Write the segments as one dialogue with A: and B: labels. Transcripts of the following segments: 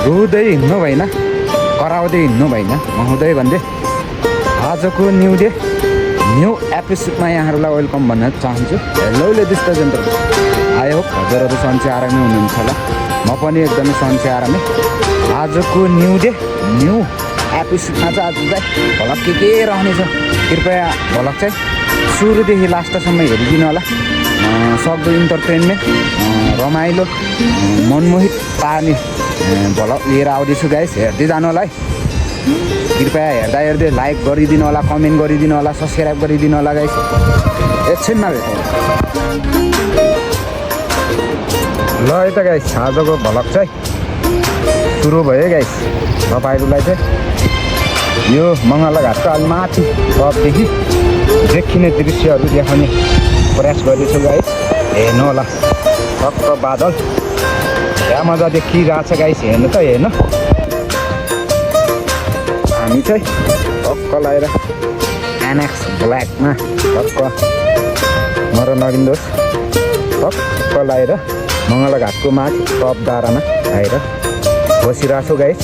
A: रुँदै हिँड्नु भएन, कराउँदै हिँड्नु भएन, महुँदै भन्दै आजको न्यू डे न्यू एपिसोडमा यहाँहरूलाई वेलकम भन्न चाहन्छु। Hello ladies and gentlemen, I hope हजुरहरू सन्चै आरामै हुनुहुन्छ होला। म पनि एकदमै सन्चै आरामै। आजको न्यू डे न्यू एपिसोडमा चाहिँ आज चाहिँ भलक के रहनेछ, कृपया भलक चाहिँ सुरुदेखि लास्टसम्म हेरिदिनु होला। सक्दो इन्टरटेनमेन्ट, रमाइलो, मनमोहित पार्ने भलक लिएर आउँदैछु गाइस, हेर्दै जानु होला है। कृपया हेर्दै लाइक गरिदिनु होला, कमेन्ट गरिदिनु होला, सब्सक्राइब गरिदिनु होला गाइस। एकछिनमा भेटौँ ल है त गाइस। आजको भलक चाहिँ सुरु भयो गाइस। तपाईँहरूलाई चाहिँ यो मङ्गलाघाटको अलि माथि टपदेखि देखिने दृश्यहरू देखाउने प्रयास गर्दैछु गाइस। हेर्नु होला, टक्क बादल क्या मजा देखिरहेको छ गाइस। हेर्नु त हेर्नु, हामी चाहिँ टक्क लगाएर एनएक्स ब्ल्याकमा टक्क म र नवीन दोष टक्क लगाएर मङ्गलाघाटको माथि टप डाँडामा आएर बसिरहेको छु गाइस।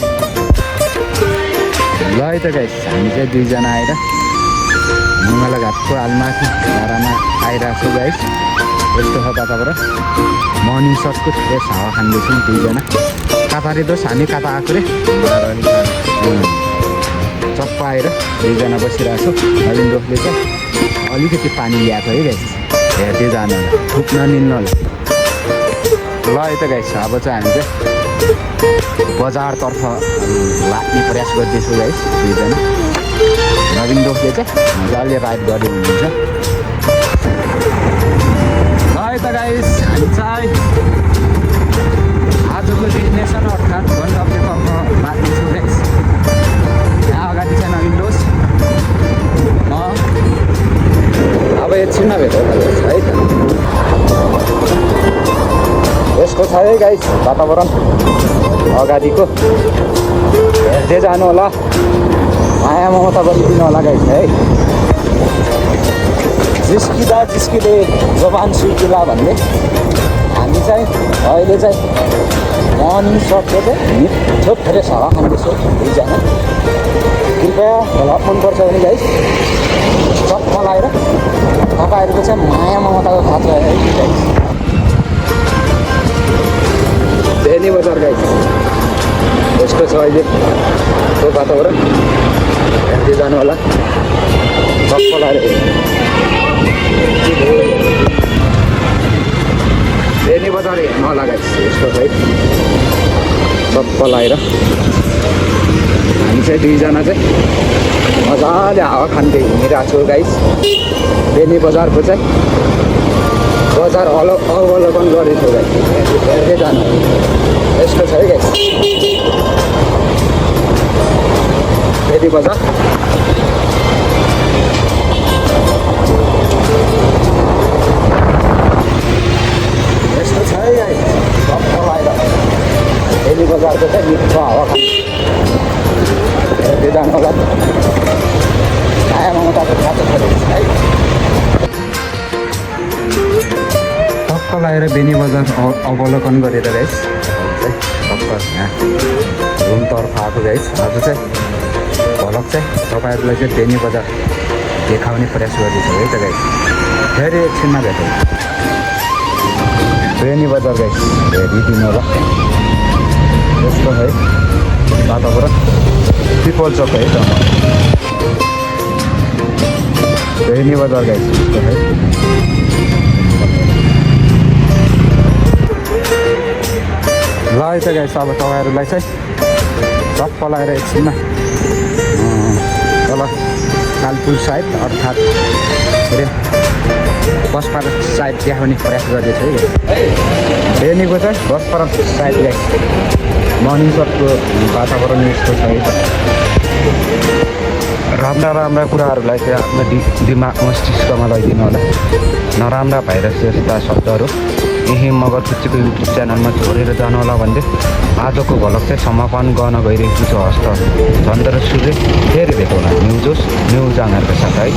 A: ल है त गाइस, हामी चाहिँ दुईजना आएर मङ्गलाघाटको आलमाथि डाँडामा आइरहेको छु गाइस। यस्तो छ वातावरण, मर्निङ सटको फ्रेस हावा खाँदैछौँ दुईजना। कता रे दोष, हामी कता आएको रे चप्पा आएर दुईजना बसिरहेको छु। नवीन दोषले चाहिँ अलिकति पानी ल्याएको है गाइस, हेर्दै जानु होला, थुक्न निल्नु होला। ल है त गाइस, अब चाहिँ हामी चाहिँ बजारतर्फ लाग्ने प्रयास गर्दैछु गाइस दुईजना। नवीन दोषले चाहिँ मजाले राइड गर्दै हुनुहुन्छ। ल है त गाइस, हामी चाहिँ आजको डेस्टिनेसन अर्थात् गन्तव्यतर्फ लाग्दैछु गाइस। यहाँ अगाडि चाहिँ नवीन दोष, म अब एकछिनमा भेटौँ है त। यसको छ है गाइस वातावरण अगाडिको, हेर्दै जानु होला, माया ममता गरिदिनु होला गाइस है। जिस्किँदा जिस्किँदै जवान सुर्किला भन्ने हामी चाहिँ अहिले चाहिँ मर्निङ सकको चाहिँ मिठो फ्रेस हावा खाँदैछौँ दुईजना। कृपया भलक मनपर्छ भने गाइस चप्प लगाएर तपाईँहरूको चाहिँ माया ममताको खाँचो है गाइस। बेनी बजार गाइस, यस्तो छ अहिलेको वातावरण, हेर्दै जानु होला, चप्प लगाएर। बेनी बजार हेर्नु होला गाइस, यस्तो छ है चप्प लगाएर। हामी चाहिँ दुईजना चाहिँ मजाले हावा खाँदै हिँडिरहेको छु गाइस। बेनी बजारको चाहिँ बजार अवलोकन गरेको गाइस, हेर्दै जानु। यस्तो छ है गाइस बेनी बजार। यस्तो छ है गाइस टक्क लगाएर बेनी बजारको चाहिँ मिठो हावा हेर्दै जानु होला, माया ममताको खाँचो छ है। टक्क लगाएर बेनी बजार अवलोकन गरेर गाइस टक्क यहाँ रुमतर्फ आएको गाइस। आज चाहिँ भलक चाहिँ तपाईँहरूलाई चाहिँ बेनी बजार देखाउने प्रयास गर्दैछु है त गाइस। फेरि एकछिनमा भेटौँ। बेनी बजार गाइस हेरिदिनु होला, यस्तो है वातावरण। पिपल चौक है त बेनी बजार गाइस, यस्तो है। ल है त गाइस, अब तपाईँहरूलाई चाहिँ चप्प लगाएर एकछिनमा तल कालपुल साइड अर्थात् के अरे बसपारा साइड देखाउने प्रयास गर्दैछु है। बेनीको चाहिँ बसपारा साइड गाइस मर्निङ सकको वातावरण यस्तो छ है। राम्रा राम्रा कुराहरूलाई चाहिँ आफ्नो दिमाग मस्तिष्कमा लैदिनु होला। नराम्रा भाइरस जस्ता शब्दहरू यही मगर खुच्चीको युट्युब च्यानलमा छोडेर जानु होला भन्दै आजको भलक चाहिँ समापन गर्न गइरहेको छु। हस्त झन्डर सूर्य फेरि भेटौँला न्यु जोस न्यु जाँगरको साथ है।